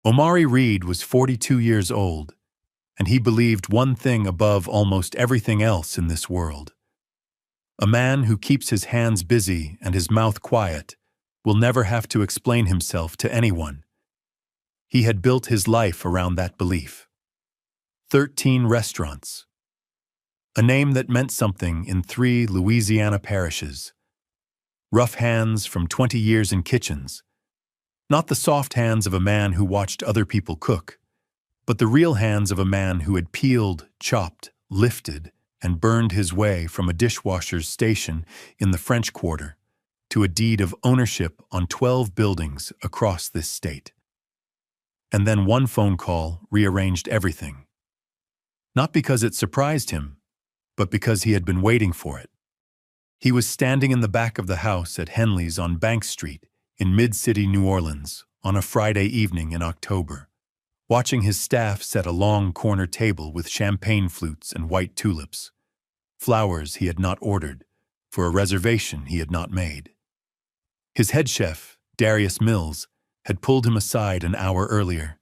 Omari Reed was 42 years old, and he believed one thing above almost everything else in this world. A man who keeps his hands busy and his mouth quiet will never have to explain himself to anyone. He had built his life around that belief. 13 restaurants. A name that meant something in 3 Louisiana parishes. Rough hands from 20 years in kitchens. Not the soft hands of a man who watched other people cook, but the real hands of a man who had peeled, chopped, lifted, and burned his way from a dishwasher's station in the French Quarter to a deed of ownership on 12 buildings across this state. And then one phone call rearranged everything. Not because it surprised him, but because he had been waiting for it. He was standing in the back of the house at Henley's on Bank Street in mid-city New Orleans on a Friday evening in October, watching his staff set a long corner table with champagne flutes and white tulips, flowers he had not ordered, for a reservation he had not made. His head chef, Darius Mills, had pulled him aside an hour earlier,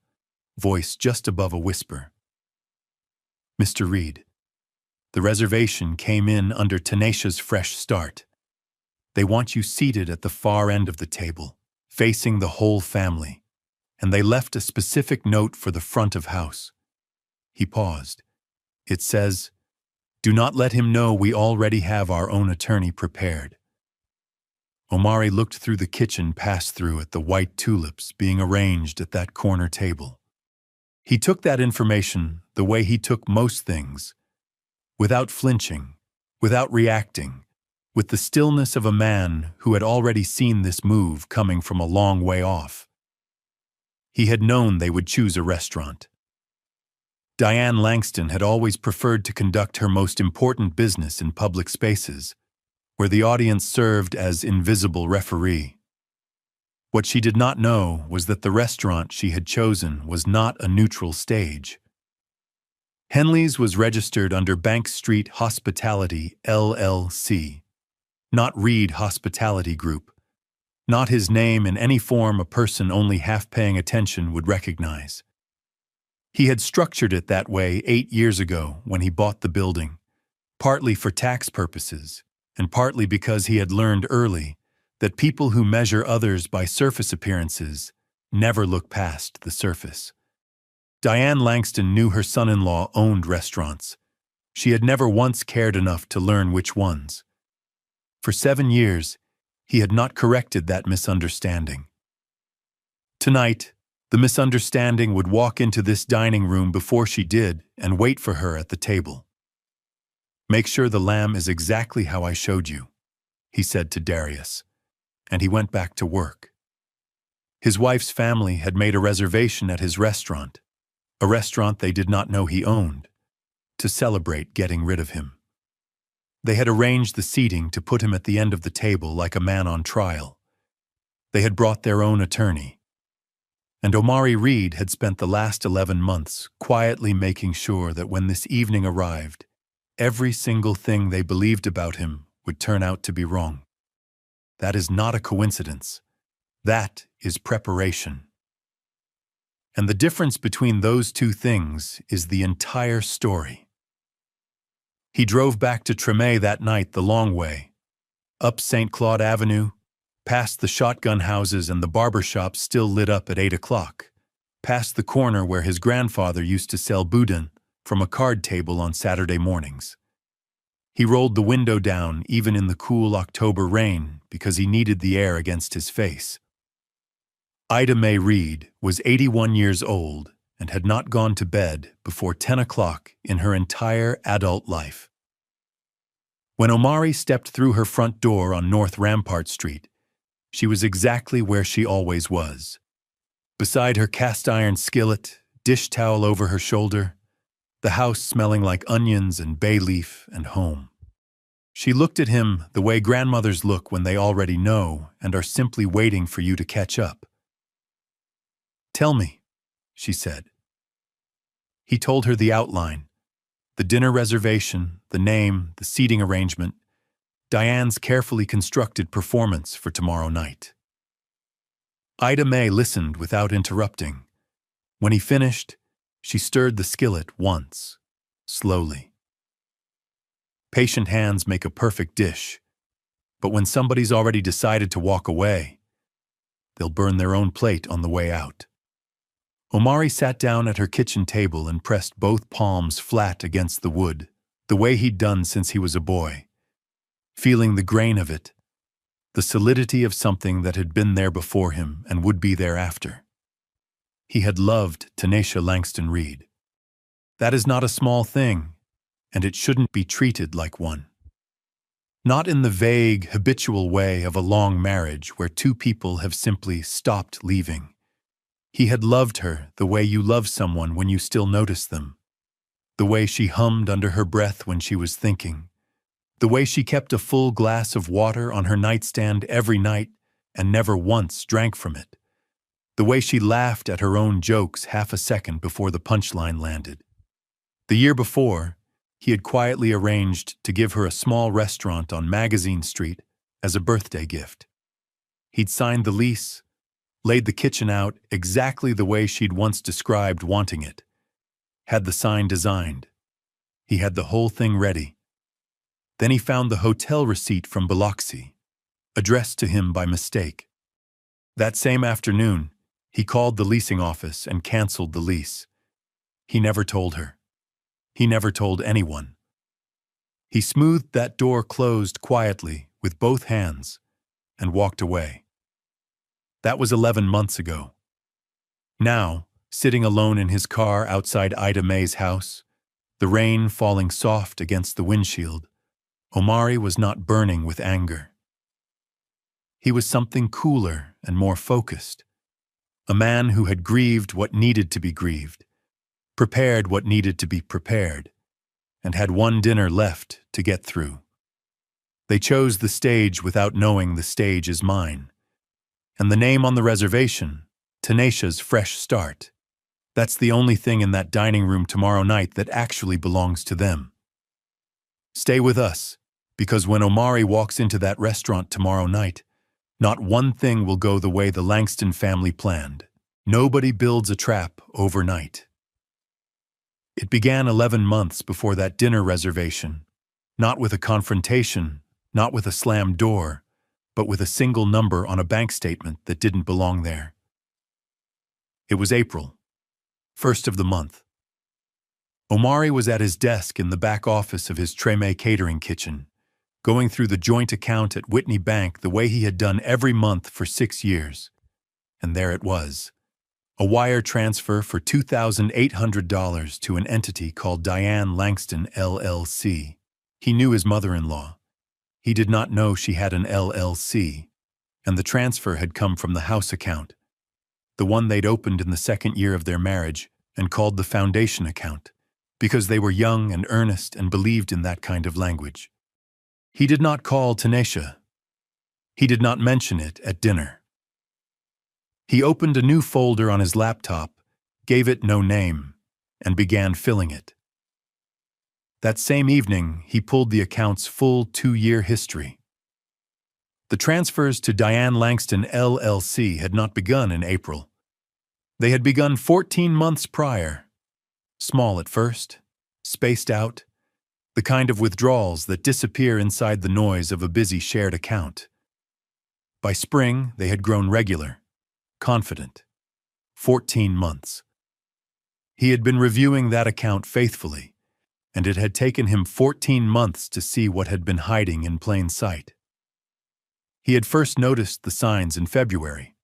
voice just above a whisper. "Mr. Reed." The reservation came in under Tenacia's fresh start. They want you seated at the far end of the table, facing the whole family, and they left a specific note for the front of house. He paused. It says, "Do not let him know we already have our own attorney prepared." Omari looked through the kitchen pass-through at the white tulips being arranged at that corner table. He took that information the way he took most things, without flinching, without reacting, with the stillness of a man who had already seen this move coming from a long way off. He had known they would choose a restaurant. Diane Langston had always preferred to conduct her most important business in public spaces, where the audience served as invisible referee. What she did not know was that the restaurant she had chosen was not a neutral stage. Henley's was registered under Bank Street Hospitality, LLC, not Reed Hospitality Group, not his name in any form a person only half paying attention would recognize. He had structured it that way 8 years ago when he bought the building, partly for tax purposes, and partly because he had learned early that people who measure others by surface appearances never look past the surface. Diane Langston knew her son-in-law owned restaurants. She had never once cared enough to learn which ones. For 7 years, he had not corrected that misunderstanding. Tonight, the misunderstanding would walk into this dining room before she did and wait for her at the table. "Make sure the lamb is exactly how I showed you," he said to Darius, and he went back to work. His wife's family had made a reservation at his restaurant, a restaurant they did not know he owned, to celebrate getting rid of him. They had arranged the seating to put him at the end of the table like a man on trial. They had brought their own attorney. And Omari Reed had spent the last 11 months quietly making sure that when this evening arrived, every single thing they believed about him would turn out to be wrong. That is not a coincidence. That is preparation. And the difference between those two things is the entire story. He drove back to Tremé that night the long way, up St. Claude Avenue, past the shotgun houses and the barber shops still lit up at 8 o'clock, past the corner where his grandfather used to sell boudin from a card table on Saturday mornings. He rolled the window down even in the cool October rain because he needed the air against his face. Ida Mae Reed was 81 years old and had not gone to bed before 10 o'clock in her entire adult life. When Omari stepped through her front door on North Rampart Street, she was exactly where she always was. Beside her cast-iron skillet, dish towel over her shoulder, the house smelling like onions and bay leaf and home. She looked at him the way grandmothers look when they already know and are simply waiting for you to catch up. "Tell me," she said. He told her the outline, the dinner reservation, the name, the seating arrangement, Diane's carefully constructed performance for tomorrow night. Ida Mae listened without interrupting, When he finished, she stirred the skillet once, slowly. Patient hands make a perfect dish, but when somebody's already decided to walk away, they'll burn their own plate on the way out. Omari sat down at her kitchen table and pressed both palms flat against the wood, the way he'd done since he was a boy, feeling the grain of it, the solidity of something that had been there before him and would be thereafter. He had loved Tanisha Langston Reed. That is not a small thing, and it shouldn't be treated like one. Not in the vague, habitual way of a long marriage where two people have simply stopped leaving. He had loved her the way you love someone when you still notice them. The way she hummed under her breath when she was thinking. The way she kept a full glass of water on her nightstand every night and never once drank from it. The way she laughed at her own jokes half a second before the punchline landed. The year before, he had quietly arranged to give her a small restaurant on Magazine Street as a birthday gift. He'd signed the lease, laid the kitchen out exactly the way she'd once described wanting it, had the sign designed. He had the whole thing ready. Then he found the hotel receipt from Biloxi, addressed to him by mistake. That same afternoon, he called the leasing office and canceled the lease. He never told her. He never told anyone. He smoothed that door closed quietly with both hands and walked away. That was 11 months ago. Now, sitting alone in his car outside Ida May's house, the rain falling soft against the windshield, Omari was not burning with anger. He was something cooler and more focused. A man who had grieved what needed to be grieved, prepared what needed to be prepared, and had one dinner left to get through. They chose the stage without knowing the stage is mine. And the name on the reservation, Tanisha's Fresh Start. That's the only thing in that dining room tomorrow night that actually belongs to them. Stay with us, because when Omari walks into that restaurant tomorrow night, not one thing will go the way the Langston family planned. Nobody builds a trap overnight. It began 11 months before that dinner reservation, not with a confrontation, not with a slammed door, but with a single number on a bank statement that didn't belong there. It was April, first of the month. Omari was at his desk in the back office of his Treme catering kitchen, going through the joint account at Whitney Bank the way he had done every month for 6 years. And there it was, a wire transfer for $2,800 to an entity called Diane Langston LLC. He knew his mother-in-law. He did not know she had an LLC, and the transfer had come from the house account, the one they'd opened in the second year of their marriage and called the foundation account, because they were young and earnest and believed in that kind of language. He did not call Tanisha. He did not mention it at dinner. He opened a new folder on his laptop, gave it no name, and began filling it. That same evening, he pulled the account's full 2-year history. The transfers to Diane Langston LLC had not begun in April. They had begun 14 months prior. Small at first, spaced out, the kind of withdrawals that disappear inside the noise of a busy shared account. By spring, they had grown regular, confident. 14 months. He had been reviewing that account faithfully, and it had taken him 14 months to see what had been hiding in plain sight. He had first noticed the signs in February.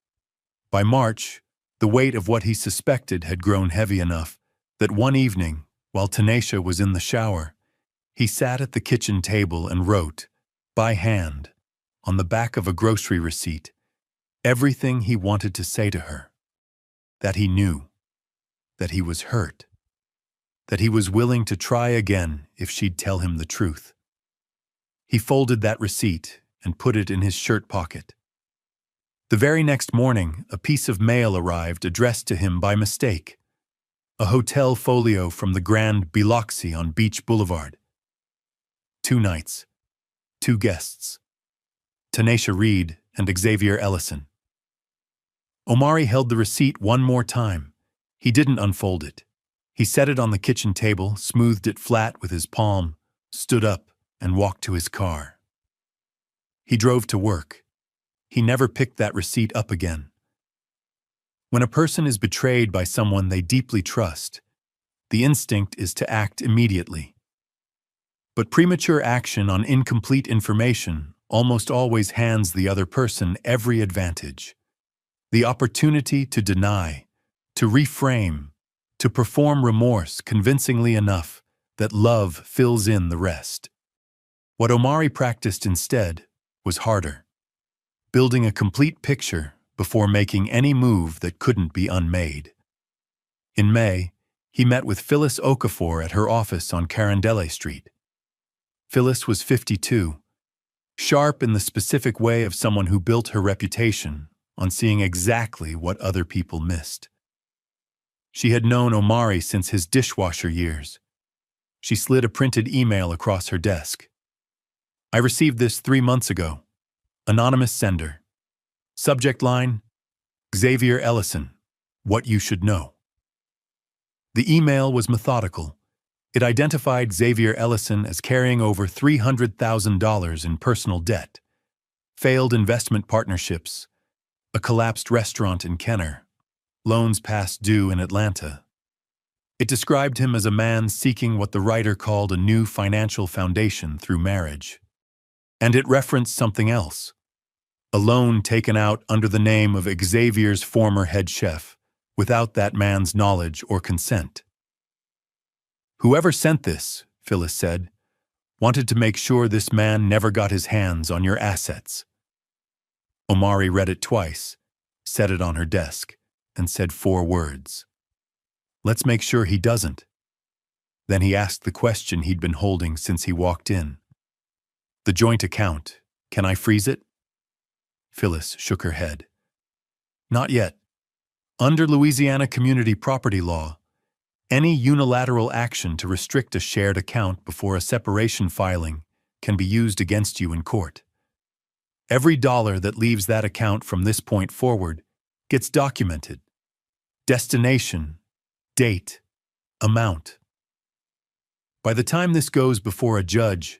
By March, the weight of what he suspected had grown heavy enough that one evening, while Tanisha was in the shower, he sat at the kitchen table and wrote, by hand, on the back of a grocery receipt, everything he wanted to say to her. That he knew, that he was hurt, that he was willing to try again if she'd tell him the truth. He folded that receipt and put it in his shirt pocket. The very next morning, a piece of mail arrived addressed to him by mistake. A hotel folio from the Grand Biloxi on Beach Boulevard. 2 nights, 2 guests. Tanisha Reed and Xavier Ellison. Omari held the receipt one more time. He didn't unfold it. He set it on the kitchen table, smoothed it flat with his palm, stood up, and walked to his car. He drove to work. He never picked that receipt up again. When a person is betrayed by someone they deeply trust, the instinct is to act immediately. But premature action on incomplete information almost always hands the other person every advantage. The opportunity to deny, to reframe, to perform remorse convincingly enough that love fills in the rest. What Omari practiced instead was harder, building a complete picture before making any move that couldn't be unmade. In May, he met with Phyllis Okafor at her office on Carindele Street. Phyllis was 52, sharp in the specific way of someone who built her reputation on seeing exactly what other people missed. She had known Omari since his dishwasher years. She slid a printed email across her desk. "I received this 3 months ago. Anonymous sender. Subject line, Xavier Ellison, what you should know." The email was methodical. It identified Xavier Ellison as carrying over $300,000 in personal debt, failed investment partnerships, a collapsed restaurant in Kenner, loans past due in Atlanta. It described him as a man seeking what the writer called a new financial foundation through marriage. And it referenced something else, a loan taken out under the name of Xavier's former head chef, without that man's knowledge or consent. "Whoever sent this," Phyllis said, "wanted to make sure this man never got his hands on your assets." Omari read it twice, set it on her desk, and said 4 words. "Let's make sure he doesn't." Then he asked the question he'd been holding since he walked in. "The joint account, can I freeze it?" Phyllis shook her head. "Not yet. Under Louisiana community property law, any unilateral action to restrict a shared account before a separation filing can be used against you in court. Every dollar that leaves that account from this point forward gets documented. Destination, date, amount. By the time this goes before a judge,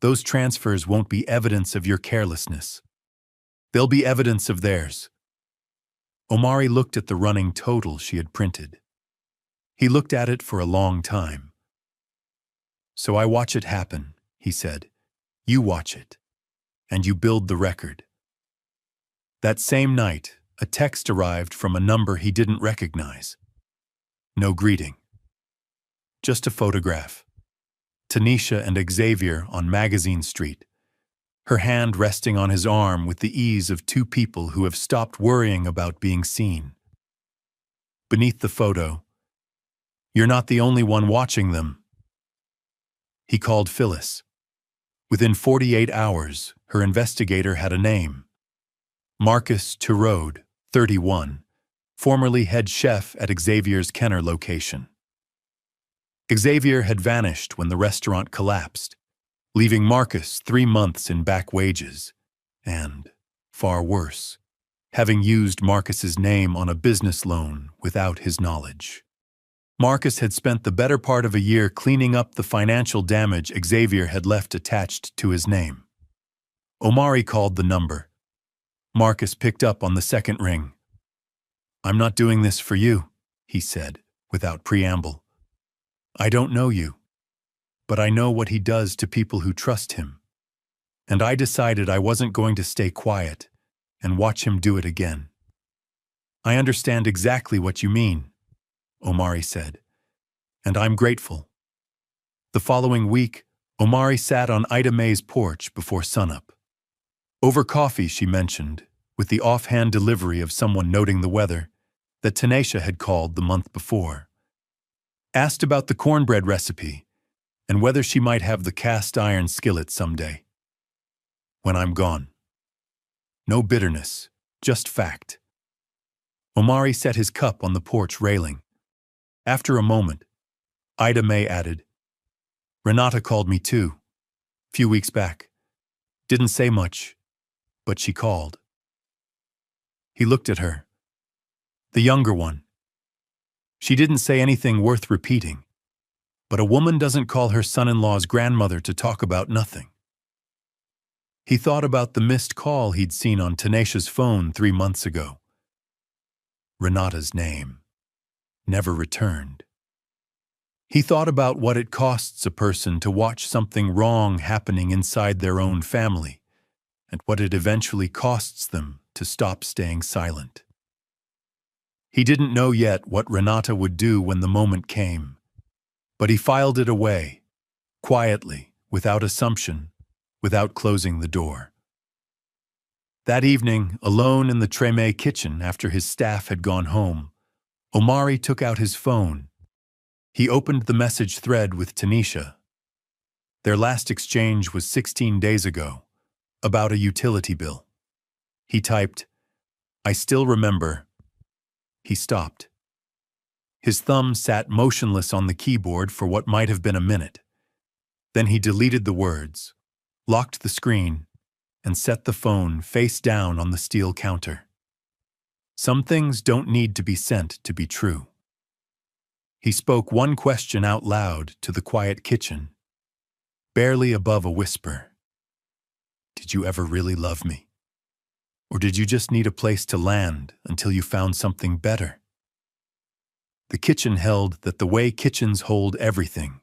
those transfers won't be evidence of your carelessness. They'll be evidence of theirs." Omari looked at the running total she had printed. He looked at it for a long time. "So I watch it happen," he said. "You watch it, and you build the record." That same night, a text arrived from a number he didn't recognize. No greeting. Just a photograph. Tanisha and Xavier on Magazine Street, her hand resting on his arm with the ease of 2 people who have stopped worrying about being seen. Beneath the photo, "You're not the only one watching them." He called Phyllis. Within 48 hours, her investigator had a name. Marcus Turode, 31, formerly head chef at Xavier's Kenner location. Xavier had vanished when the restaurant collapsed, leaving Marcus 3 months in back wages, and, far worse, having used Marcus's name on a business loan without his knowledge. Marcus had spent the better part of a year cleaning up the financial damage Xavier had left attached to his name. Omari called the number. Marcus picked up on the second ring. "I'm not doing this for you," he said, without preamble. "I don't know you, but I know what he does to people who trust him. And I decided I wasn't going to stay quiet and watch him do it again." "I understand exactly what you mean," Omari said, "and I'm grateful." The following week, Omari sat on Ida Mae's porch before sunup. Over coffee, she mentioned, with the offhand delivery of someone noting the weather, that Tanisha had called the month before. Asked about the cornbread recipe and whether she might have the cast iron skillet someday. "When I'm gone." No bitterness, just fact. Omari set his cup on the porch railing. After a moment, Ida Mae added, "Renata called me too, few weeks back. Didn't say much, but she called." He looked at her. "The younger one." She didn't say anything worth repeating, but a woman doesn't call her son-in-law's grandmother to talk about nothing. He thought about the missed call he'd seen on Tanesia's phone 3 months ago. Renata's name. Never returned. He thought about what it costs a person to watch something wrong happening inside their own family, and what it eventually costs them to stop staying silent. He didn't know yet what Renata would do when the moment came, but he filed it away, quietly, without assumption, without closing the door. That evening, alone in the Treme kitchen after his staff had gone home, Omari took out his phone. He opened the message thread with Tanisha. Their last exchange was 16 days ago, about a utility bill. He typed, "I still remember." He stopped. His thumb sat motionless on the keyboard for what might have been a minute. Then he deleted the words, locked the screen, and set the phone face down on the steel counter. Some things don't need to be sent to be true. He spoke one question out loud to the quiet kitchen, barely above a whisper. "Did you ever really love me? Or did you just need a place to land until you found something better?" The kitchen held that the way kitchens hold everything,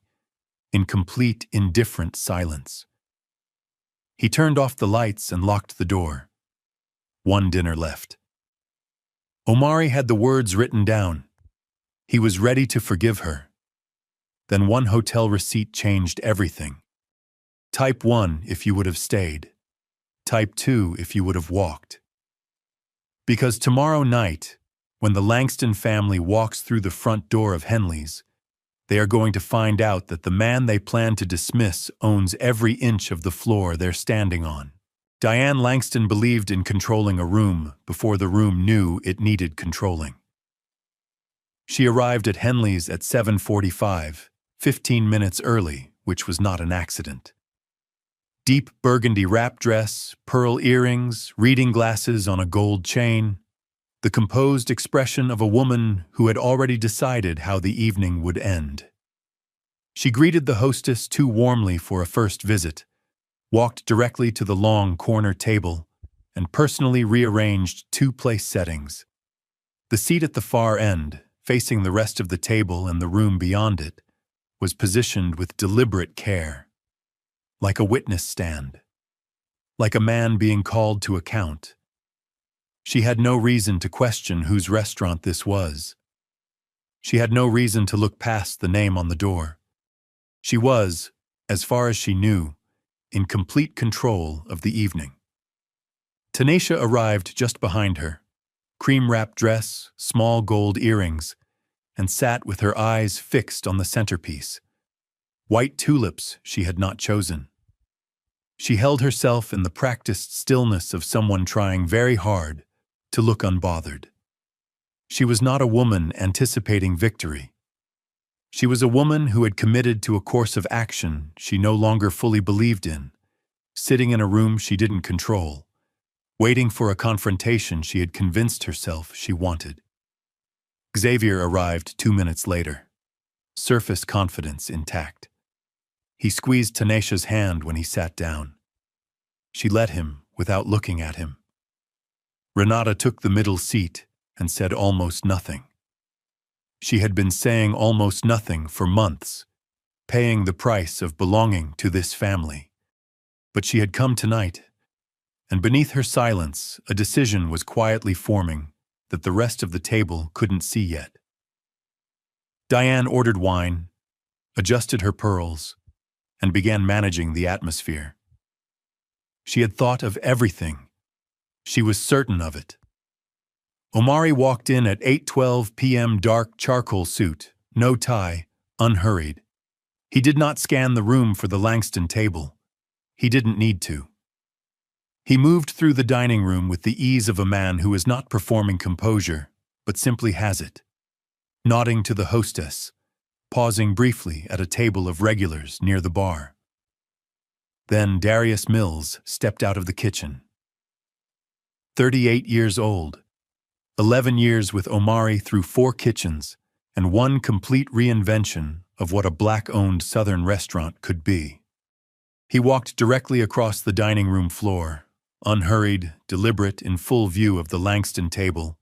in complete, indifferent silence. He turned off the lights and locked the door. One dinner left. Omari had the words written down. He was ready to forgive her. Then one hotel receipt changed everything. Type 1 if you would have stayed. Type 2 if you would have walked. Because tomorrow night, when the Langston family walks through the front door of Henley's, they are going to find out that the man they plan to dismiss owns every inch of the floor they're standing on. Diane Langston believed in controlling a room before the room knew it needed controlling. She arrived at Henley's at 7:45, 15 minutes early, which was not an accident. Deep burgundy wrap dress, pearl earrings, reading glasses on a gold chain, the composed expression of a woman who had already decided how the evening would end. She greeted the hostess too warmly for a first visit, walked directly to the long corner table, and personally rearranged 2 place settings. The seat at the far end, facing the rest of the table and the room beyond it, was positioned with deliberate care, like a witness stand, like a man being called to account. She had no reason to question whose restaurant this was. She had no reason to look past the name on the door. She was, as far as she knew, in complete control of the evening. Tanisha arrived just behind her, cream-wrapped dress, small gold earrings, and sat with her eyes fixed on the centerpiece. White tulips she had not chosen. She held herself in the practiced stillness of someone trying very hard to look unbothered. She was not a woman anticipating victory. She was a woman who had committed to a course of action she no longer fully believed in, sitting in a room she didn't control, waiting for a confrontation she had convinced herself she wanted. Xavier arrived 2 minutes later, surface confidence intact. He squeezed Tanisha's hand when he sat down. She let him without looking at him. Renata took the middle seat and said almost nothing. She had been saying almost nothing for months, paying the price of belonging to this family. But she had come tonight, and beneath her silence, a decision was quietly forming that the rest of the table couldn't see yet. Diane ordered wine, adjusted her pearls, and began managing the atmosphere. She had thought of everything. She was certain of it. Omari walked in at 8:12 p.m. dark charcoal suit, no tie, unhurried. He did not scan the room for the Langston table. He didn't need to. He moved through the dining room with the ease of a man who is not performing composure, but simply has it, nodding to the hostess, pausing briefly at a table of regulars near the bar. Then Darius Mills stepped out of the kitchen. 38 years old, 11 years with Omari through 4 kitchens, and one complete reinvention of what a black-owned Southern restaurant could be. He walked directly across the dining room floor, unhurried, deliberate, in full view of the Langston table,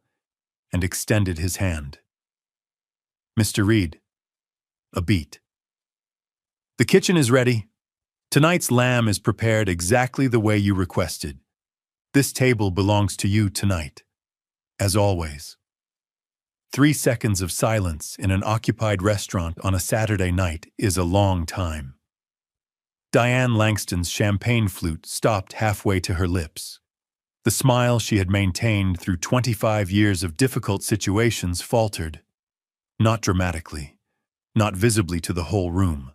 and extended his hand. "Mr. Reed." A beat. "The kitchen is ready. Tonight's lamb is prepared exactly the way you requested. This table belongs to you tonight, as always." 3 seconds of silence in an occupied restaurant on a Saturday night is a long time. Diane Langston's champagne flute stopped halfway to her lips. The smile she had maintained through 25 years of difficult situations faltered, not dramatically, not visibly to the whole room,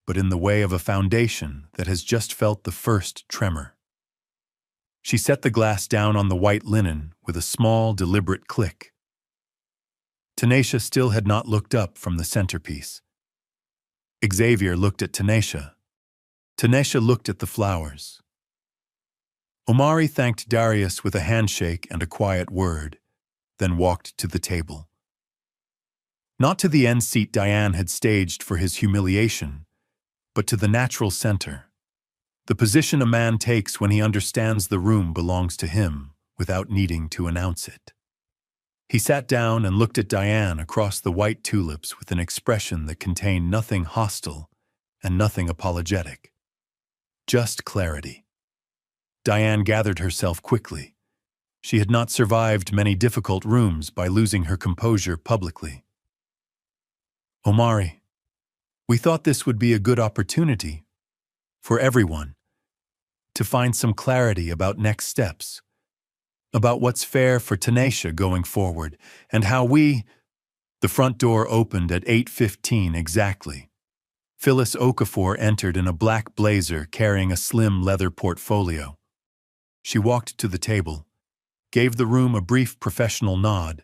but in the way of a foundation that has just felt the first tremor. She set the glass down on the white linen with a small, deliberate click. Tanisha still had not looked up from the centerpiece. Xavier looked at Tanisha. Tanisha looked at the flowers. Omari thanked Darius with a handshake and a quiet word, then walked to the table. Not to the end seat Diane had staged for his humiliation, but to the natural center, the position a man takes when he understands the room belongs to him without needing to announce it. He sat down and looked at Diane across the white tulips with an expression that contained nothing hostile and nothing apologetic. Just clarity. Diane gathered herself quickly. She had not survived many difficult rooms by losing her composure publicly. "Omari, we thought this would be a good opportunity for everyone to find some clarity about next steps, about what's fair for Tanisha going forward, and how we—" The front door opened at 8:15 exactly. Phyllis Okafor entered in a black blazer carrying a slim leather portfolio. She walked to the table, gave the room a brief professional nod,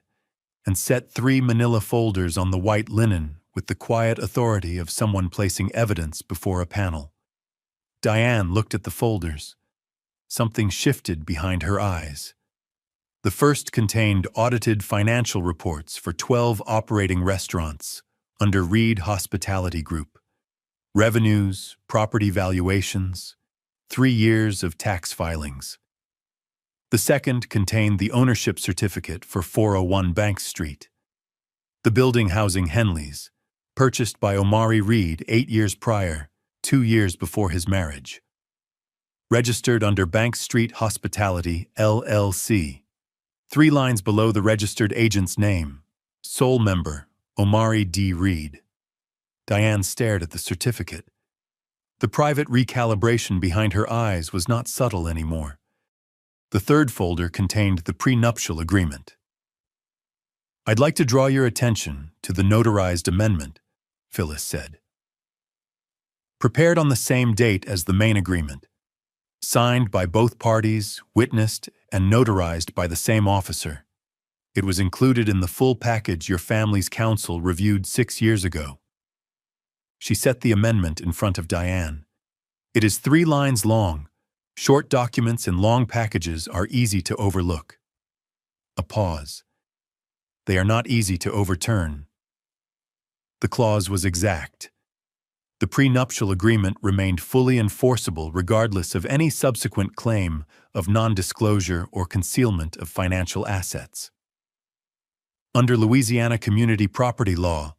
and set 3 manila folders on the white linen with the quiet authority of someone placing evidence before a panel. Diane looked at the folders. Something shifted behind her eyes. The first contained audited financial reports for 12 operating restaurants under Reed Hospitality Group. Revenues, property valuations, 3 years of tax filings. The second contained the ownership certificate for 401 Bank Street, the building housing Henleys, purchased by Omari Reed 8 years prior, 2 years before his marriage. Registered under Bank Street Hospitality, LLC. 3 lines below the registered agent's name, sole member, Omari D. Reed. Diane stared at the certificate. The private recalibration behind her eyes was not subtle anymore. The third folder contained the prenuptial agreement. "I'd like to draw your attention to the notarized amendment," Phyllis said. Prepared on the same date as the main agreement, signed by both parties, witnessed, and notarized by the same officer. It was included in the full package your family's counsel reviewed 6 years ago. She set the amendment in front of Diane. It is 3 lines long. Short documents and long packages are easy to overlook. A pause. They are not easy to overturn. The clause was exact. The prenuptial agreement remained fully enforceable regardless of any subsequent claim of non-disclosure or concealment of financial assets. Under Louisiana community property law,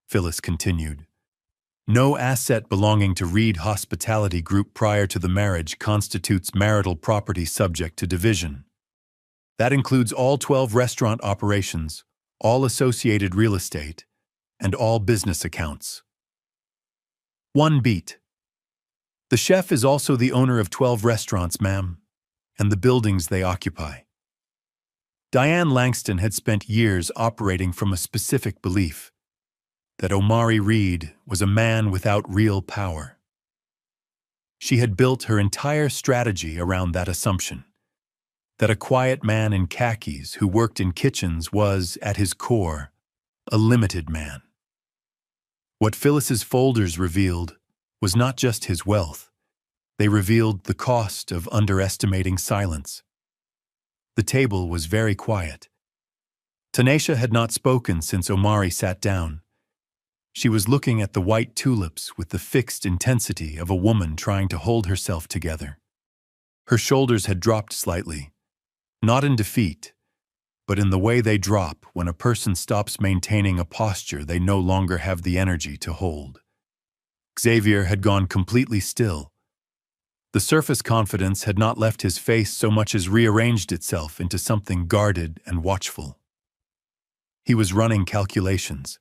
Phyllis continued, no asset belonging to Reed Hospitality Group prior to the marriage constitutes marital property subject to division. That includes all 12 restaurant operations, all associated real estate, and all business accounts. 1 beat. The chef is also the owner of 12 restaurants, ma'am, and the buildings they occupy. Diane Langston had spent years operating from a specific belief that Omari Reed was a man without real power. She had built her entire strategy around that assumption, that a quiet man in khakis who worked in kitchens was, at his core, a limited man. What Phyllis's folders revealed was not just his wealth. They revealed the cost of underestimating silence. The table was very quiet. Tanisha had not spoken since Omari sat down. She was looking at the white tulips with the fixed intensity of a woman trying to hold herself together. Her shoulders had dropped slightly, not in defeat, but in the way they drop when a person stops maintaining a posture they no longer have the energy to hold. Xavier had gone completely still. The surface confidence had not left his face so much as rearranged itself into something guarded and watchful. He was running calculations.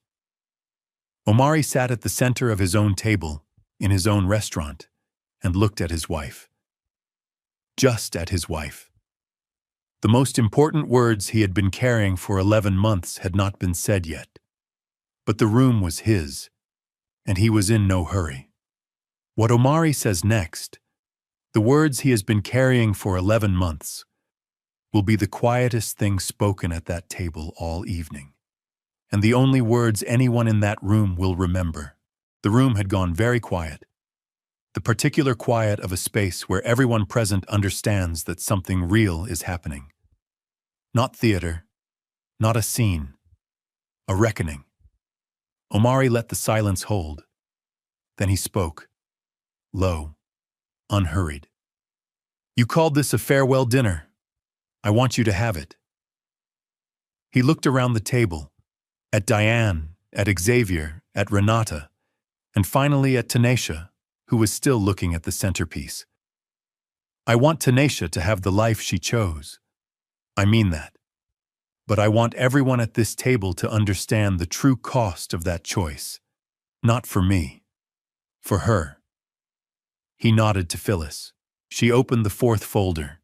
Omari sat at the center of his own table, in his own restaurant, and looked at his wife. Just at his wife. The most important words he had been carrying for 11 months had not been said yet. But the room was his, and he was in no hurry. What Omari says next, the words he has been carrying for 11 months, will be the quietest thing spoken at that table all evening. And the only words anyone in that room will remember. The room had gone very quiet. The particular quiet of a space where everyone present understands that something real is happening. Not theater, not a scene, a reckoning. Omari let the silence hold. Then he spoke, low, unhurried. You called this a farewell dinner. I want you to have it. He looked around the table, at Diane, at Xavier, at Renata, and finally at Tanisha, who was still looking at the centerpiece. I want Tanisha to have the life she chose. I mean that. But I want everyone at this table to understand the true cost of that choice. Not for me. For her. He nodded to Phyllis. She opened the fourth folder.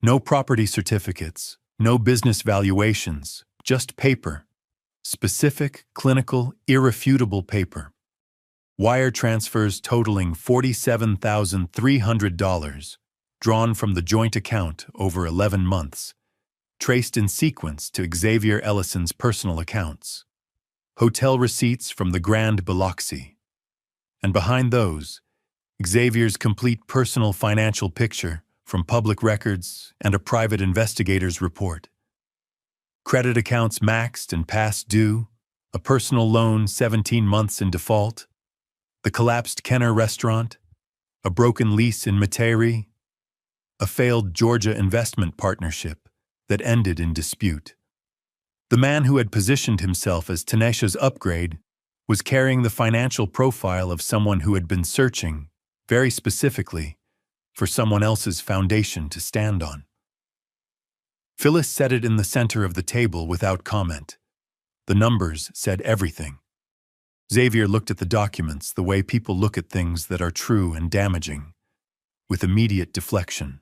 No property certificates, no business valuations, just paper. Specific, clinical, irrefutable paper. Wire transfers totaling $47,300, drawn from the joint account over 11 months, traced in sequence to Xavier Ellison's personal accounts. Hotel receipts from the Grand Biloxi. And behind those, Xavier's complete personal financial picture from public records and a private investigator's report. Credit accounts maxed and past due, a personal loan 17 months in default, the collapsed Kenner restaurant, a broken lease in Metairie, a failed Georgia investment partnership that ended in dispute. The man who had positioned himself as Tanisha's upgrade was carrying the financial profile of someone who had been searching, very specifically, for someone else's foundation to stand on. Phyllis set it in the center of the table without comment. The numbers said everything. Xavier looked at the documents the way people look at things that are true and damaging, with immediate deflection.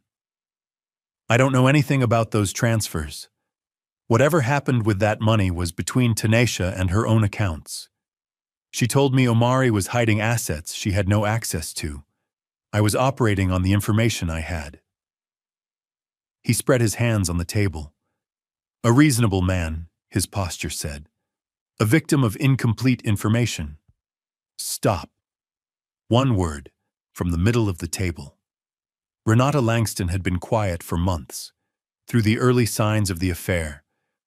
I don't know anything about those transfers. Whatever happened with that money was between Tanisha and her own accounts. She told me Omari was hiding assets she had no access to. I was operating on the information I had. He spread his hands on the table. A reasonable man, his posture said. A victim of incomplete information. Stop. One word, from the middle of the table. Renata Langston had been quiet for months, through the early signs of the affair,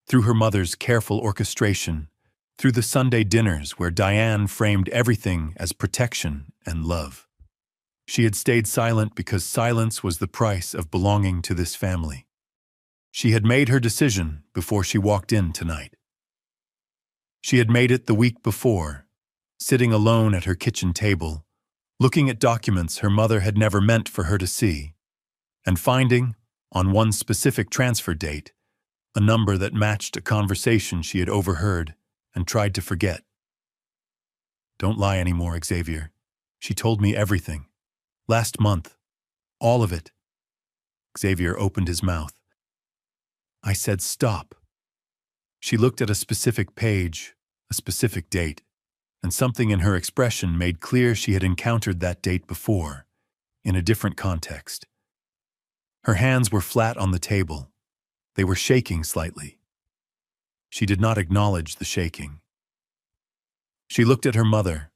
through her mother's careful orchestration, through the Sunday dinners where Diane framed everything as protection and love. She had stayed silent because silence was the price of belonging to this family. She had made her decision before she walked in tonight. She had made it the week before, sitting alone at her kitchen table, looking at documents her mother had never meant for her to see, and finding, on one specific transfer date, a number that matched a conversation she had overheard and tried to forget. Don't lie anymore, Xavier. She told me everything. Last month. All of it. Xavier opened his mouth. I said stop. She looked at a specific page, a specific date, and something in her expression made clear she had encountered that date before, in a different context. Her hands were flat on the table. They were shaking slightly. She did not acknowledge the shaking. She looked at her mother.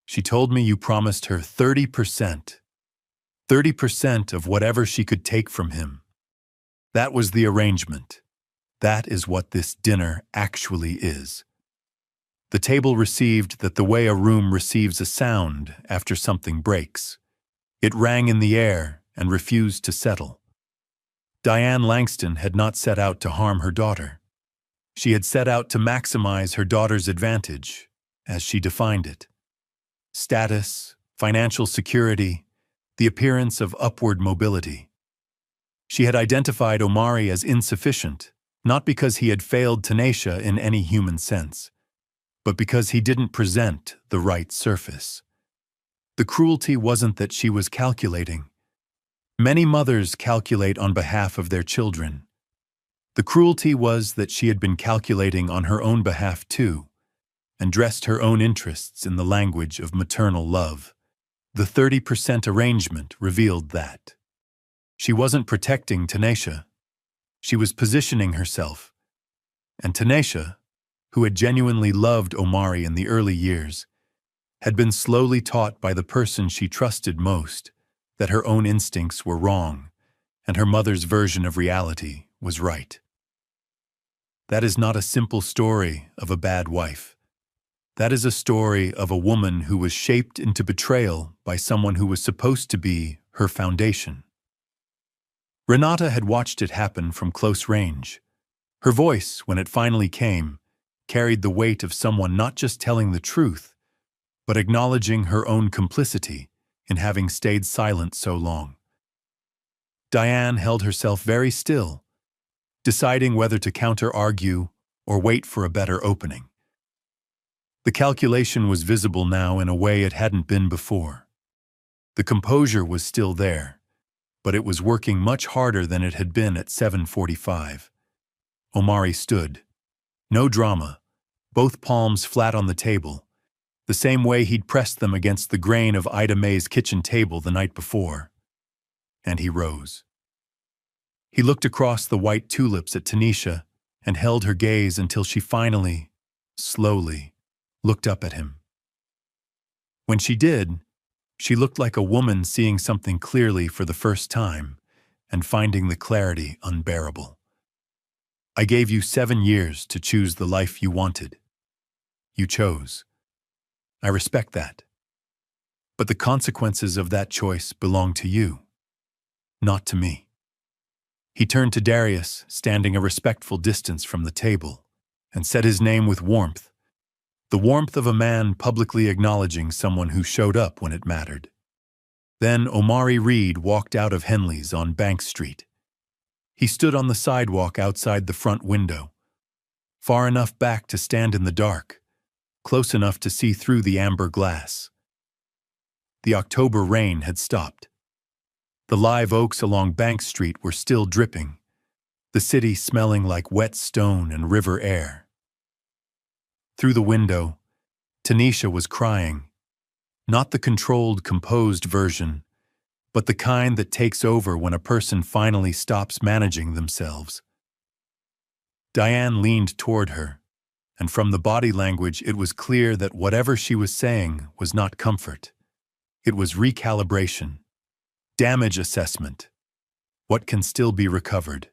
She told me you promised her 30%. 30% of whatever she could take from him. That was the arrangement. That is what this dinner actually is. The table received that the way a room receives a sound after something breaks. It rang in the air and refused to settle. Diane Langston had not set out to harm her daughter. She had set out to maximize her daughter's advantage, as she defined it. Status, financial security, the appearance of upward mobility. She had identified Omari as insufficient, not because he had failed Tanisha in any human sense, but because he didn't present the right surface. The cruelty wasn't that she was calculating. Many mothers calculate on behalf of their children. The cruelty was that she had been calculating on her own behalf too, and dressed her own interests in the language of maternal love. The 30% arrangement revealed that. She wasn't protecting Tanisha. She was positioning herself. And Tanisha, who had genuinely loved Omari in the early years, had been slowly taught by the person she trusted most that her own instincts were wrong and her mother's version of reality was right. That is not a simple story of a bad wife. That is a story of a woman who was shaped into betrayal by someone who was supposed to be her foundation. Renata had watched it happen from close range. Her voice, when it finally came, carried the weight of someone not just telling the truth, but acknowledging her own complicity in having stayed silent so long. Diane held herself very still, deciding whether to counter-argue or wait for a better opening. The calculation was visible now in a way it hadn't been before. The composure was still there, but it was working much harder than it had been at 7:45. Omari stood. No drama, both palms flat on the table, the same way he'd pressed them against the grain of Ida May's kitchen table the night before. And he rose. He looked across the white tulips at Tanisha and held her gaze until she finally, slowly, looked up at him. When she did, she looked like a woman seeing something clearly for the first time and finding the clarity unbearable. I gave you 7 years to choose the life you wanted. You chose. I respect that. But the consequences of that choice belong to you, not to me. He turned to Darius, standing a respectful distance from the table, and said his name with warmth, the warmth of a man publicly acknowledging someone who showed up when it mattered. Then Omari Reed walked out of Henley's on Bank Street. He stood on the sidewalk outside the front window, far enough back to stand in the dark, close enough to see through the amber glass. The October rain had stopped. The live oaks along Bank Street were still dripping, the city smelling like wet stone and river air. Through the window, Tanisha was crying, not the controlled, composed version, but the kind that takes over when a person finally stops managing themselves. Diane leaned toward her, and from the body language it was clear that whatever she was saying was not comfort. It was recalibration, damage assessment, what can still be recovered.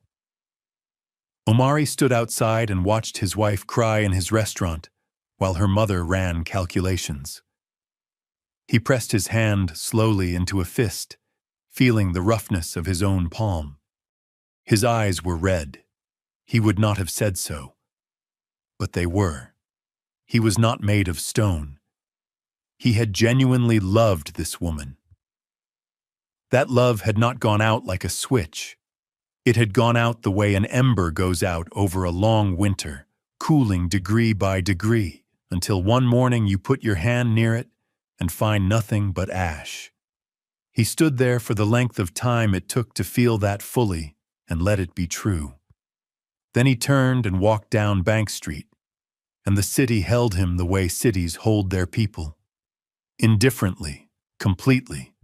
Omari stood outside and watched his wife cry in his restaurant while her mother ran calculations. He pressed his hand slowly into a fist, feeling the roughness of his own palm. His eyes were red. He would not have said so. But they were. He was not made of stone. He had genuinely loved this woman. That love had not gone out like a switch. It had gone out the way an ember goes out over a long winter, cooling degree by degree, until one morning you put your hand near it and find nothing but ash. He stood there for the length of time it took to feel that fully and let it be true. Then he turned and walked down Bank Street, and the city held him the way cities hold their people. Indifferently, completely,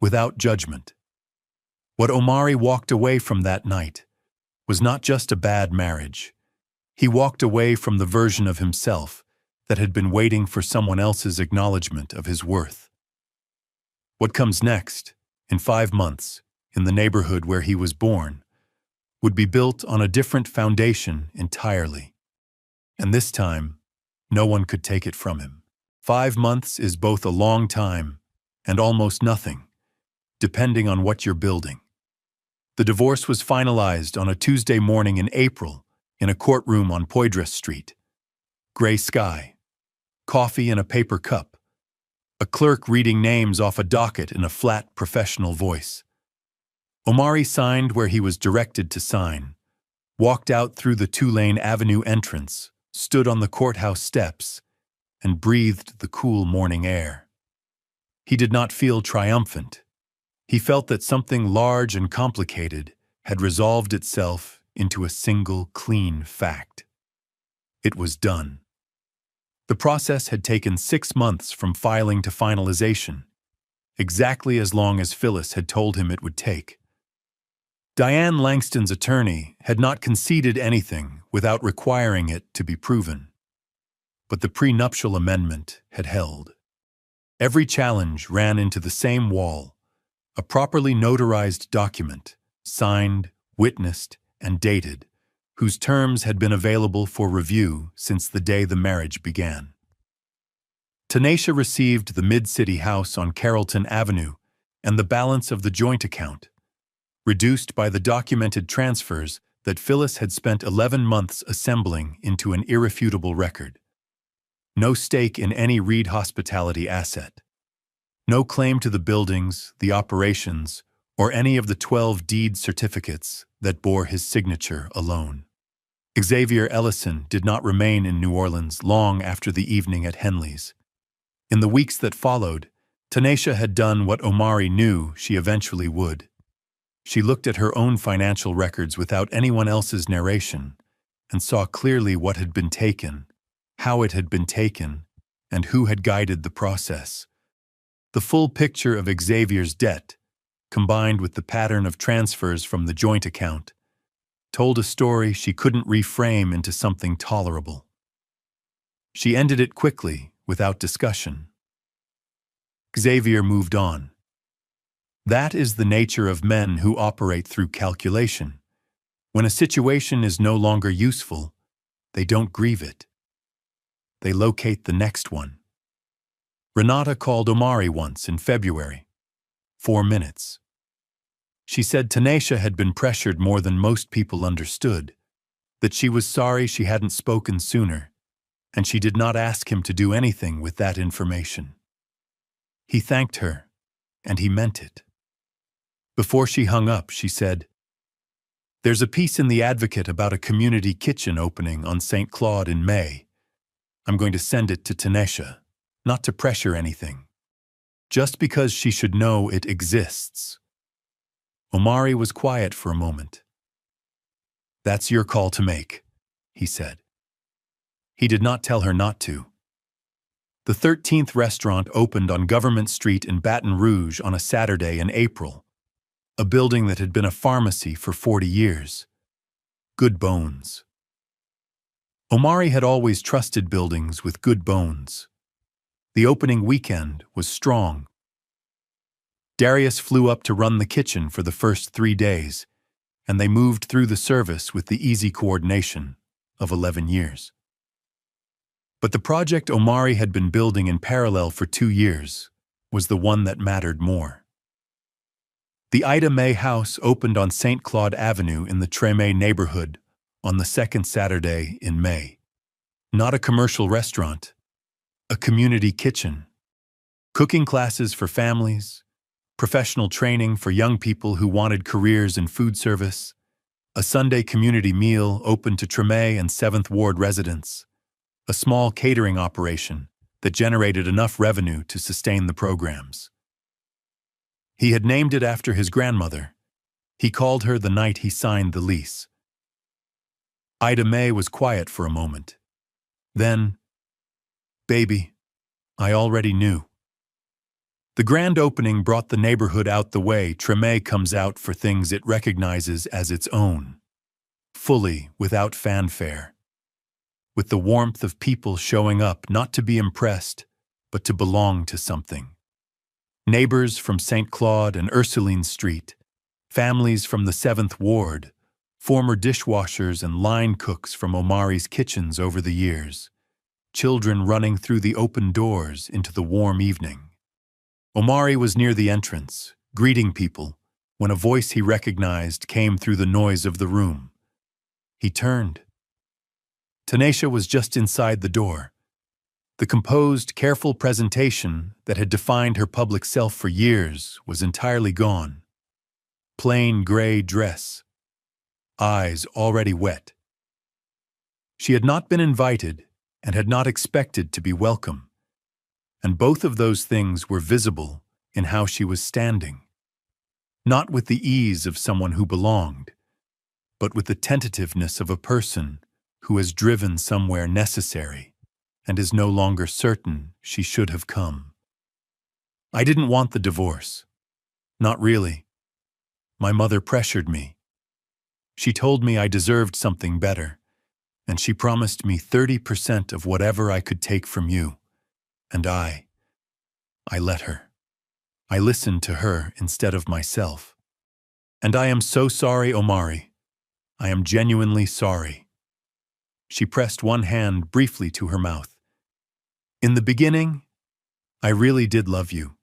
without judgment. What Omari walked away from that night was not just a bad marriage. He walked away from the version of himself that had been waiting for someone else's acknowledgement of his worth. What comes next, in 5 months, in the neighborhood where he was born, would be built on a different foundation entirely. And this time, no one could take it from him. 5 months is both a long time and almost nothing, depending on what you're building. The divorce was finalized on a Tuesday morning in April in a courtroom on Poydras Street. Gray sky, coffee in a paper cup, a clerk reading names off a docket in a flat, professional voice. Omari signed where he was directed to sign, walked out through the 2-lane avenue entrance, stood on the courthouse steps, and breathed the cool morning air. He did not feel triumphant. He felt that something large and complicated had resolved itself into a single, clean fact. It was done. The process had taken 6 months from filing to finalization, exactly as long as Phyllis had told him it would take. Diane Langston's attorney had not conceded anything without requiring it to be proven. But the prenuptial amendment had held. Every challenge ran into the same wall, a properly notarized document, signed, witnessed, and dated, whose terms had been available for review since the day the marriage began. Tanisha received the Mid-City house on Carrollton Avenue and the balance of the joint account, reduced by the documented transfers that Phyllis had spent 11 months assembling into an irrefutable record. No stake in any Reed hospitality asset. No claim to the buildings, the operations, or any of the 12 deed certificates that bore his signature alone. Xavier Ellison did not remain in New Orleans long after the evening at Henley's. In the weeks that followed, Tanisha had done what Omari knew she eventually would. She looked at her own financial records without anyone else's narration and saw clearly what had been taken, how it had been taken, and who had guided the process. The full picture of Xavier's debt, combined with the pattern of transfers from the joint account, told a story she couldn't reframe into something tolerable. She ended it quickly, without discussion. Xavier moved on. That is the nature of men who operate through calculation. When a situation is no longer useful, they don't grieve it. They locate the next one. Renata called Omari once in February. 4 minutes. She said Tanisha had been pressured more than most people understood, that she was sorry she hadn't spoken sooner, and she did not ask him to do anything with that information. He thanked her, and he meant it. Before she hung up, she said, "There's a piece in The Advocate about a community kitchen opening on St. Claude in May. I'm going to send it to Tanisha, not to pressure anything, just because she should know it exists." Omari was quiet for a moment. "That's your call to make," he said. He did not tell her not to. The 13th restaurant opened on Government Street in Baton Rouge on a Saturday in April, a building that had been a pharmacy for 40 years. Good bones. Omari had always trusted buildings with good bones. The opening weekend was strong. Darius flew up to run the kitchen for the first 3 days, and they moved through the service with the easy coordination of 11 years. But the project Omari had been building in parallel for 2 years was the one that mattered more. The Ida May House opened on St. Claude Avenue in the Treme neighborhood on the second Saturday in May. Not a commercial restaurant, a community kitchen. Cooking classes for families, professional training for young people who wanted careers in food service, a Sunday community meal open to Treme and 7th Ward residents, a small catering operation that generated enough revenue to sustain the programs. He had named it after his grandmother. He called her the night he signed the lease. Ida May was quiet for a moment. Then, "Baby, I already knew." The grand opening brought the neighborhood out the way Treme comes out for things it recognizes as its own, fully, without fanfare, with the warmth of people showing up not to be impressed, but to belong to something. Neighbors from St. Claude and Ursuline Street, families from the 7th Ward, former dishwashers and line cooks from Omari's kitchens over the years, children running through the open doors into the warm evening. Omari was near the entrance, greeting people, when a voice he recognized came through the noise of the room. He turned. Tanisha was just inside the door. The composed, careful presentation that had defined her public self for years was entirely gone. Plain gray dress, eyes already wet. She had not been invited and had not expected to be welcome, and both of those things were visible in how she was standing. Not with the ease of someone who belonged, but with the tentativeness of a person who has driven somewhere necessary and is no longer certain she should have come. I didn't want the divorce. Not really. My mother pressured me. She told me I deserved something better, and she promised me 30% of whatever I could take from you. And I let her. I listened to her instead of myself. And I am so sorry, Omari. I am genuinely sorry. She pressed one hand briefly to her mouth. In the beginning, I really did love you.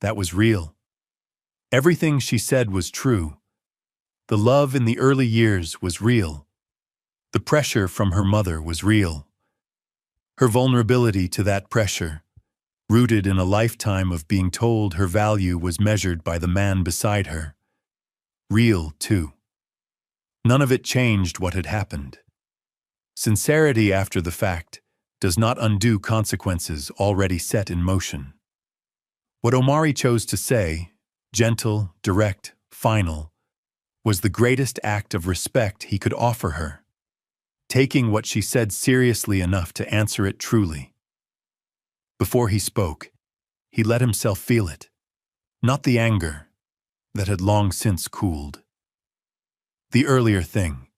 That was real. Everything she said was true. The love in the early years was real. The pressure from her mother was real. Her vulnerability to that pressure, rooted in a lifetime of being told her value was measured by the man beside her. Real, too. None of it changed what had happened. Sincerity after the fact does not undo consequences already set in motion. What Omari chose to say, gentle, direct, final, was the greatest act of respect he could offer her, taking what she said seriously enough to answer it truly. Before he spoke, he let himself feel it, not the anger that had long since cooled. The earlier thing.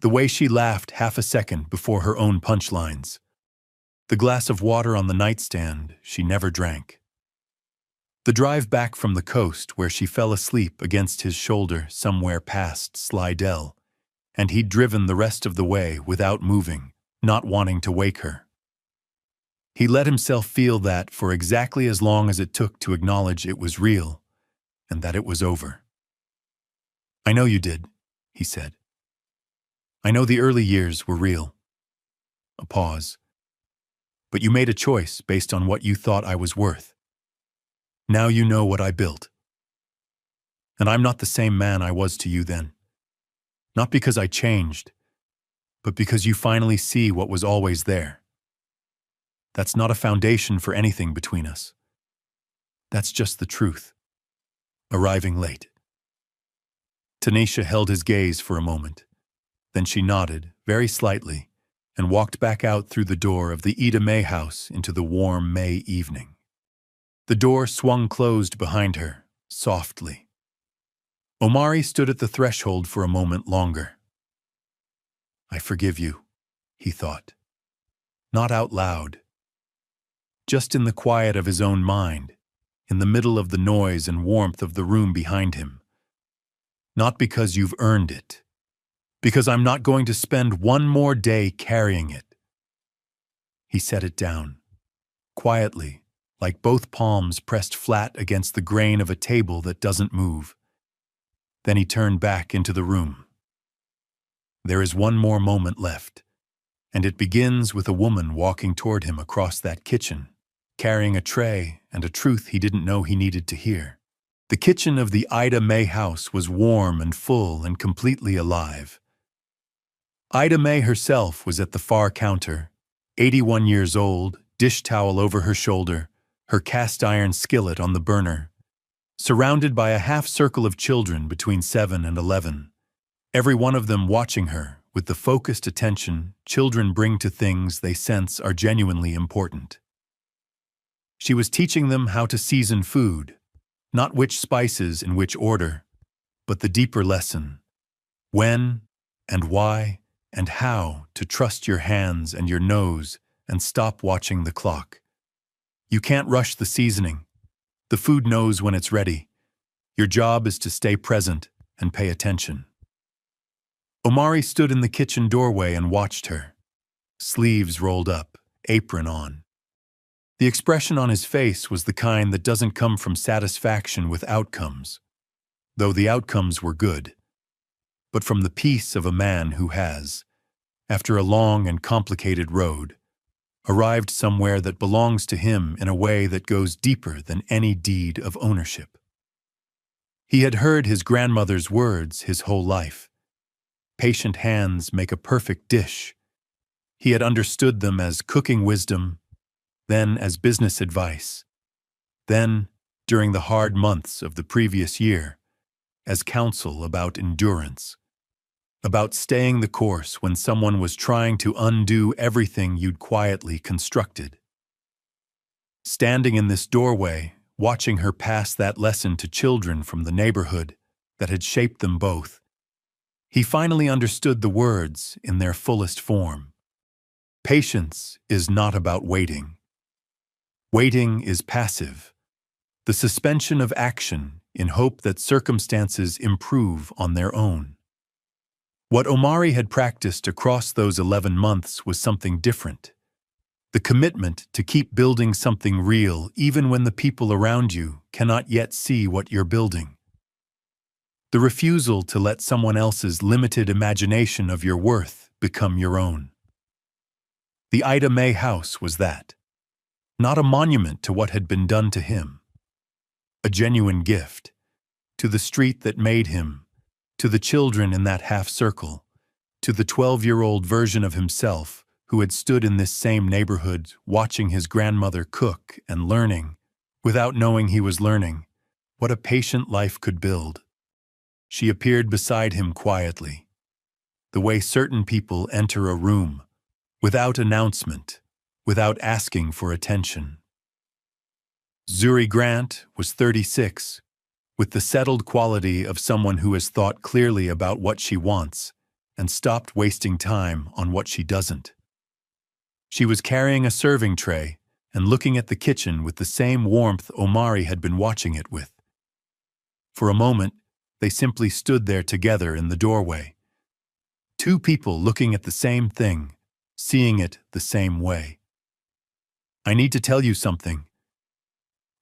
The way she laughed half a second before her own punchlines. The glass of water on the nightstand she never drank. The drive back from the coast where she fell asleep against his shoulder somewhere past Slidell, and he'd driven the rest of the way without moving, not wanting to wake her. He let himself feel that for exactly as long as it took to acknowledge it was real, and that it was over. I know you did, he said. I know the early years were real. A pause. But you made a choice based on what you thought I was worth. Now you know what I built. And I'm not the same man I was to you then. Not because I changed, but because you finally see what was always there. That's not a foundation for anything between us. That's just the truth. Arriving late. Tanisha held his gaze for a moment. Then she nodded, very slightly, and walked back out through the door of the Ida May house into the warm May evening. The door swung closed behind her, softly. Omari stood at the threshold for a moment longer. I forgive you, he thought. Not out loud. Just in the quiet of his own mind, in the middle of the noise and warmth of the room behind him. Not because you've earned it. Because I'm not going to spend one more day carrying it. He set it down, quietly, like both palms pressed flat against the grain of a table that doesn't move. Then he turned back into the room. There is one more moment left, and it begins with a woman walking toward him across that kitchen, carrying a tray and a truth he didn't know he needed to hear. The kitchen of the Ida May house was warm and full and completely alive. Ida May herself was at the far counter, 81 years old, dish towel over her shoulder, her cast-iron skillet on the burner, surrounded by a half-circle of children between 7 and 11, every one of them watching her with the focused attention children bring to things they sense are genuinely important. She was teaching them how to season food, not which spices in which order, but the deeper lesson, when and why and how to trust your hands and your nose and stop watching the clock. You can't rush the seasoning. The food knows when it's ready. Your job is to stay present and pay attention. Omari stood in the kitchen doorway and watched her, sleeves rolled up, apron on. The expression on his face was the kind that doesn't come from satisfaction with outcomes, though the outcomes were good, but from the peace of a man who has, after a long and complicated road, arrived somewhere that belongs to him in a way that goes deeper than any deed of ownership. He had heard his grandmother's words his whole life. Patient hands make a perfect dish. He had understood them as cooking wisdom, then as business advice, then, during the hard months of the previous year, as counsel about endurance, about staying the course when someone was trying to undo everything you'd quietly constructed. Standing in this doorway, watching her pass that lesson to children from the neighborhood that had shaped them both, he finally understood the words in their fullest form. Patience is not about waiting. Waiting is passive, the suspension of action in hope that circumstances improve on their own. What Omari had practiced across those 11 months was something different. The commitment to keep building something real even when the people around you cannot yet see what you're building. The refusal to let someone else's limited imagination of your worth become your own. The Ida May house was that. Not a monument to what had been done to him. A genuine gift. To the street that made him. To the children in that half circle. To the 12-year-old version of himself who had stood in this same neighborhood watching his grandmother cook and learning, without knowing he was learning, what a patient life could build. She appeared beside him quietly, the way certain people enter a room, without announcement, without asking for attention. Zuri Grant was 36, with the settled quality of someone who has thought clearly about what she wants and stopped wasting time on what she doesn't. She was carrying a serving tray and looking at the kitchen with the same warmth Omari had been watching it with. For a moment, they simply stood there together in the doorway. Two people looking at the same thing, seeing it the same way. I need to tell you something.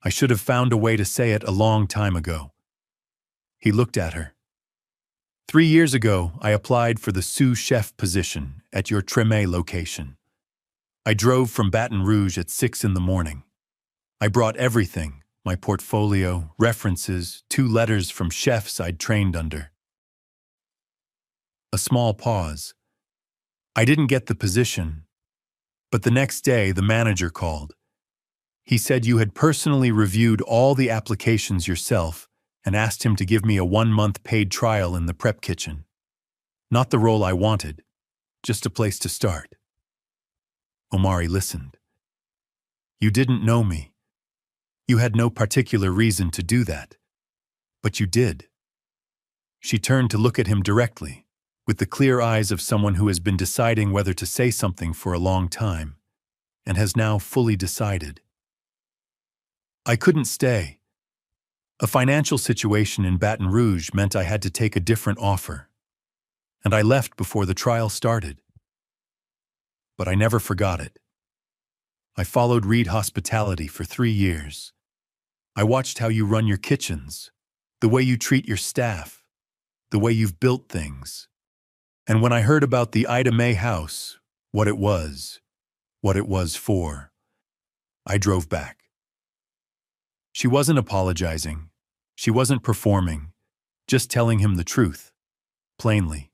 I should have found a way to say it a long time ago. He looked at her. 3 years ago, I applied for the sous chef position at your Tremé location. I drove from Baton Rouge at 6 in the morning. I brought everything, my portfolio, references, 2 letters from chefs I'd trained under. A small pause. I didn't get the position, but the next day the manager called. He said you had personally reviewed all the applications yourself and asked him to give me a 1-month paid trial in the prep kitchen. Not the role I wanted, just a place to start. Omari listened. You didn't know me. You had no particular reason to do that. But you did. She turned to look at him directly, with the clear eyes of someone who has been deciding whether to say something for a long time, and has now fully decided. I couldn't stay. A financial situation in Baton Rouge meant I had to take a different offer, and I left before the trial started. But I never forgot it. I followed Reed Hospitality for 3 years. I watched how you run your kitchens, the way you treat your staff, the way you've built things. And when I heard about the Ida May house, what it was for, I drove back. She wasn't apologizing. She wasn't performing, just telling him the truth, plainly.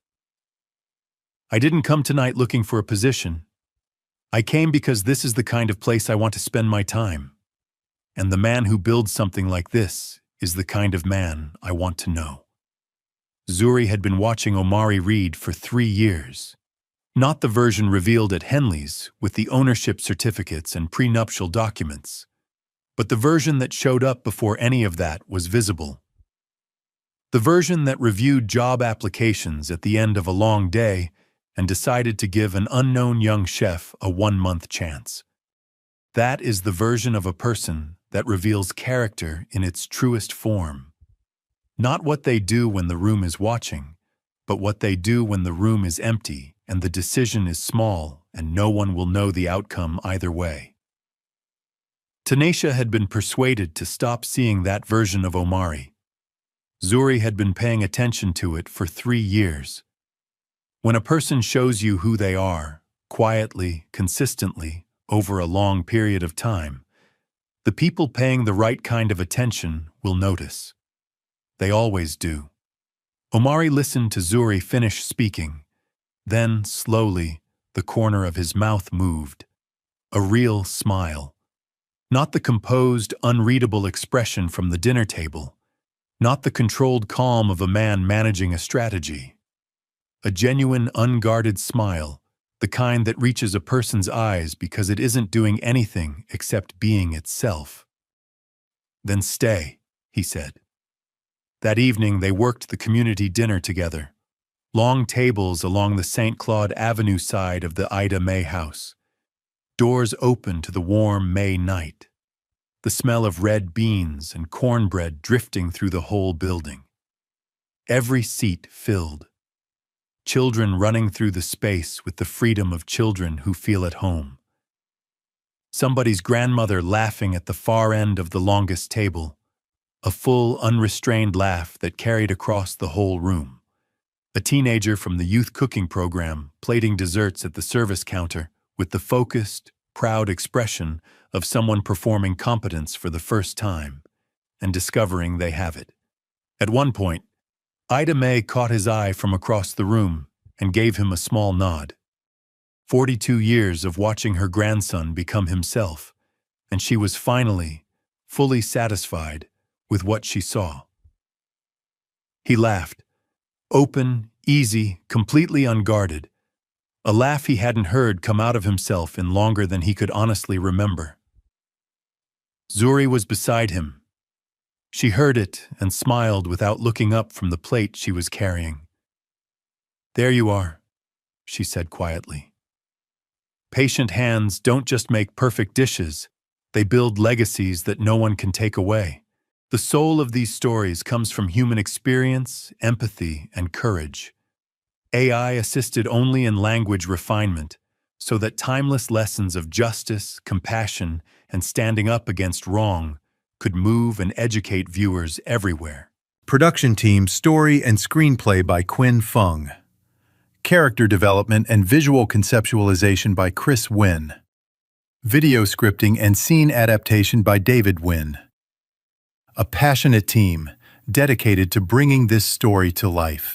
I didn't come tonight looking for a position. I came because this is the kind of place I want to spend my time. And the man who builds something like this is the kind of man I want to know. Zuri had been watching Omari Reed for 3 years. Not the version revealed at Henley's with the ownership certificates and prenuptial documents, but the version that showed up before any of that was visible. The version that reviewed job applications at the end of a long day and decided to give an unknown young chef a 1-month chance. That is the version of a person that reveals character in its truest form. Not what they do when the room is watching, but what they do when the room is empty and the decision is small and no one will know the outcome either way. Tanisha had been persuaded to stop seeing that version of Omari. Zuri had been paying attention to it for 3 years. When a person shows you who they are, quietly, consistently, over a long period of time, the people paying the right kind of attention will notice. They always do. Omari listened to Zuri finish speaking. Then, slowly, the corner of his mouth moved. A real smile. Not the composed, unreadable expression from the dinner table. Not the controlled calm of a man managing a strategy. A genuine, unguarded smile, the kind that reaches a person's eyes because it isn't doing anything except being itself. "Then stay," he said. That evening they worked the community dinner together. Long tables along the St. Claude Avenue side of the Ida May house. Doors open to the warm May night. The smell of red beans and cornbread drifting through the whole building. Every seat filled. Children running through the space with the freedom of children who feel at home. Somebody's grandmother laughing at the far end of the longest table. A full, unrestrained laugh that carried across the whole room. A teenager from the youth cooking program plating desserts at the service counter with the focused, proud expression of someone performing competence for the first time and discovering they have it. At one point, Ida May caught his eye from across the room and gave him a small nod. 42 years of watching her grandson become himself, and she was finally, fully satisfied with what she saw. He laughed, open, easy, completely unguarded, a laugh he hadn't heard come out of himself in longer than he could honestly remember. Zuri was beside him. She heard it and smiled without looking up from the plate she was carrying. "There you are," she said quietly. Patient hands don't just make perfect dishes, they build legacies that no one can take away. The soul of these stories comes from human experience, empathy, and courage. AI assisted only in language refinement, so that timeless lessons of justice, compassion, and standing up against wrong could move and educate viewers everywhere. Production team, story, and screenplay by Quinn Fung. Character development and visual conceptualization by Chris Wynn. Video scripting and scene adaptation by David Wynn. A passionate team dedicated to bringing this story to life.